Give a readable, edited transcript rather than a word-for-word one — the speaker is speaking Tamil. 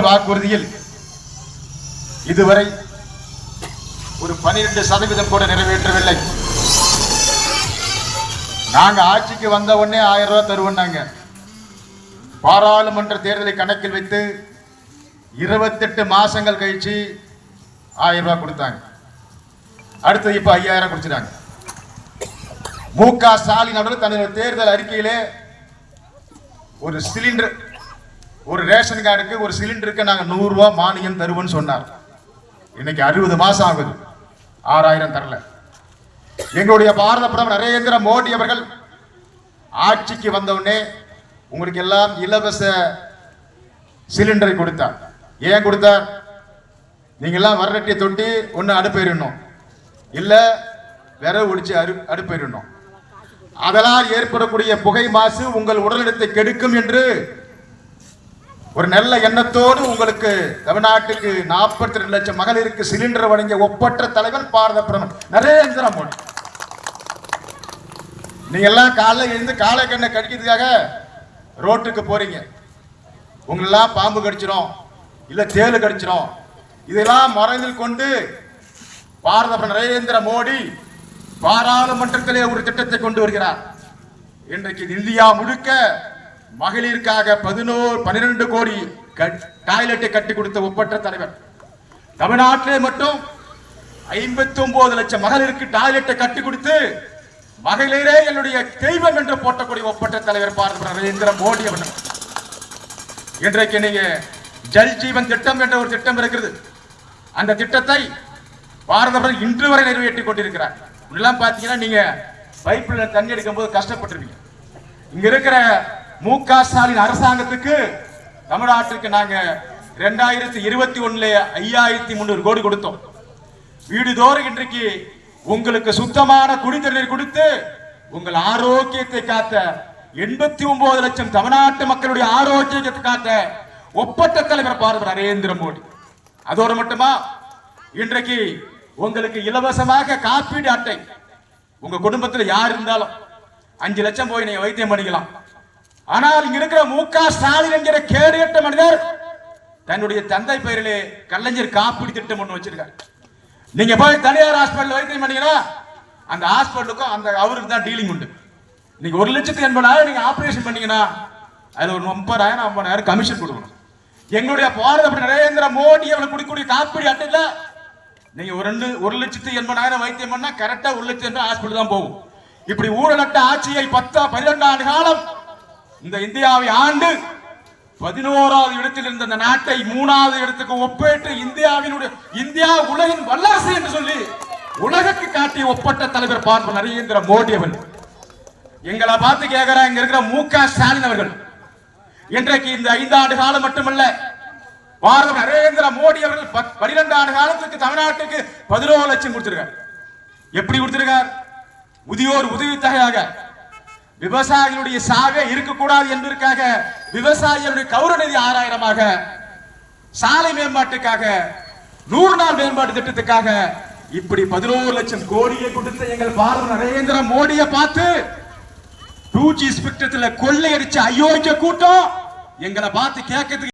வாக்குறுதியில் இதுவரை ஒரு 12% கூட நிறைவேற்றவில்லை. நாங்க ஆட்சிக்கு வந்த உடனே 1000 ரூபாய் தருவோம். பாராளுமன்ற தேர்தலை கணக்கில் வைத்து 28 மாசங்கள் கழிச்சு 1000 ரூபாய் கொடுத்தாங்க. அடுத்தது இப்ப 5000 கொடுத்துட்டாங்க. மு.க. ஸ்டாலின் அவர்கள் தன்னுடைய தேர்தல் அறிக்கையிலே ஒரு சிலிண்டர், ஒரு ரேஷன் கார்டுக்கு ஒரு சிலிண்டருக்கு நாங்க 100 ரூபாய் மானியம் தருவோம்னு சொன்னார். இன்னைக்கு 60 மாசம் ஆகுது, 6000 தரல. எங்களுடைய பாரத பிரதமர் நரேந்திர மோடி அவர்கள் ஆட்சிக்கு வந்தவுடனே உங்களுக்கு எல்லாம் இலவச சிலிண்டரை கொடுத்தார். ஏன் கொடுத்தார்? நீங்க எல்லாம் வரட்டியை தொட்டி ஒன்னு அடுப்பேறணும், இல்ல விரவு ஒடிச்சு அடுப்பேறணும். அதனால் ஏற்படக்கூடிய புகை மாசு உங்கள் உடல்நலத்தை கெடுக்கும் என்று ஒரு நல்ல எண்ணத்தோடு உங்களுக்கு தமிழ்நாட்டுக்கு 42 லட்சம் மகளிருக்கு சிலிண்டர் வழங்கிய ஒப்பற்ற தலைவர் பாரத பிரதமர் நரேந்திர மோடி. நீங்க எல்லாம் காலைல எழுந்து காலை கண்ணை கடிக்கிறதுக்காக ரோட்டுக்கு போறீங்க. உங்களெல்லாம் பாம்பு கடிச்சிரும், இல்ல தேளு கடிச்சிரும். இதெல்லாம் மனதில் கொண்டு பாரத பிரதமர் நரேந்திர மோடி பாராளுமன்றத்திலே ஒரு திட்டத்தை கொண்டு வருகிறார். இன்றைக்கு இந்தியா முழுக்க மகளிருக்காக 12 கோடி டாய்லெட்டை கட்டி கொடுத்த ஒப்பற்ற தலைவர். தமிழ்நாட்டிலே மட்டும் 59 லட்சம் மகளிருக்கு டாய்லெட்டை கட்டி கொடுத்து மகளிரே என்னுடைய தெய்வம் என்று போட்டக்கூடிய ஒப்பற்ற தலைவர் பாரத நரேந்திர மோடி அவர்கள். இன்றைக்கு நீங்க ஜல் ஜீவன் திட்டம் என்ற ஒரு திட்டம் இருக்கிறது. அந்த திட்டத்தை பாரத இன்று வரை நிறைவேற்றிக் கொண்டிருக்கிறார். இதெல்லாம் பாத்தீங்கன்னா நீங்க பைப்ல தண்ணி எடுக்கும் போது கஷ்டப்பட்டிருப்பீங்க. இங்க இருக்கிற மு.க. ஸ்டாலின் அரசாங்கத்துக்கு தமிழ்நாட்டிற்கு நாங்க 2021 5300 கோடி கொடுத்தோம். வீடுதோறும் இன்றைக்கு உங்களுக்கு சுத்தமான குடிநீர் கொடுத்து உங்கள் ஆரோக்கியத்தை காத்த 89 லட்சம் தமிழ்நாட்டு மக்களுடைய ஆரோக்கியத்தை காத்த ஒப்பற்ற தலைவர் பாரத நரேந்திர மோடி. அதோடு மட்டுமா, இன்றைக்கு உங்களுக்கு இலவசமாக காப்பீடு அட்டை. உங்க குடும்பத்தில் யார் இருந்தாலும் 5 லட்சம் போய் நீங்க வைத்தியம் பண்ணிக்கலாம். ஆனால் இங்க இருக்கிற மு.க. ஸ்டாலின் என்கிற கேடுகட்ட மனிதர் தன்னுடைய தந்தை பெயரிலே கலைஞர் காப்பீடு திட்டம் ஒன்று வச்சிருக்காரு. நீங்க போய் தனியார் ஹாஸ்பிட்டல் வைத்தியம் பண்ணீங்கன்னா அந்த ஹாஸ்பிட்டலுக்கும் அந்த அவருக்கு தான் டீலிங் உண்டு. நீங்க 1,80,000 நீங்க ஆபரேஷன் பண்ணீங்கன்னா அது ஒரு 30,000 50,000 கமிஷன் கொடுக்கணும். எங்களுடைய பாரத நரேந்திர மோடி அவர்கள் கொடுக்கக்கூடிய காப்பீடு அட்டையில நீங்க 1,80,000 வைத்தியம் பண்ணா கரெக்டா 1,00,000 ஹாஸ்பிட்டல் தான் போகும். இப்படி ஊழலட்ட ஆட்சியை 12 ஆண்டு காலம் இந்த இந்தியாவை ஆண்டு 11வது இடத்தில் இருந்த இந்த நாட்டை 3வது இடத்துக்கு ஒப்பேற்று இந்தியா உலகின் வல்லரசு என்று சொல்லி உலகுக்கு காட்டிய ஒப்பற்ற தலைவர் பாரத நரேந்திர மோடி அவர்கள். எங்களை பார்த்து கேட்கிற இங்க இருக்கிற மு.க. ஸ்டாலின் அவர்கள் இன்றைக்கு இந்த 5 ஆண்டு காலம் மட்டுமல்ல, பாரத நரேந்திர மோடி அவர்கள் 12 ஆண்டு காலத்துக்கு தமிழ்நாட்டுக்கு 11 லட்சம் கொடுத்திருக்கார். எப்படி கொடுத்திருக்கார்? முதியோர் உதவித்தொகையாக, விவசாயிகளுடைய சாவே இருக்கக்கூடாது என்பதற்காக விவசாயிகளுடைய கௌரவ நிதி 6000ஆக, சாலை மேம்பாட்டுக்காக, 100 நாள் மேம்பாட்டு திட்டத்துக்காக இப்படி 11 லட்சம் கோடியை கொடுத்த எங்கள் பாரத நரேந்திர மோடியை பார்த்து 2G ஸ்பெக்ட்ரத்தில் கொள்ளையடிச்ச அயோக்கிய கூட்டம் எங்களை பார்த்து கேட்கறதுக்கு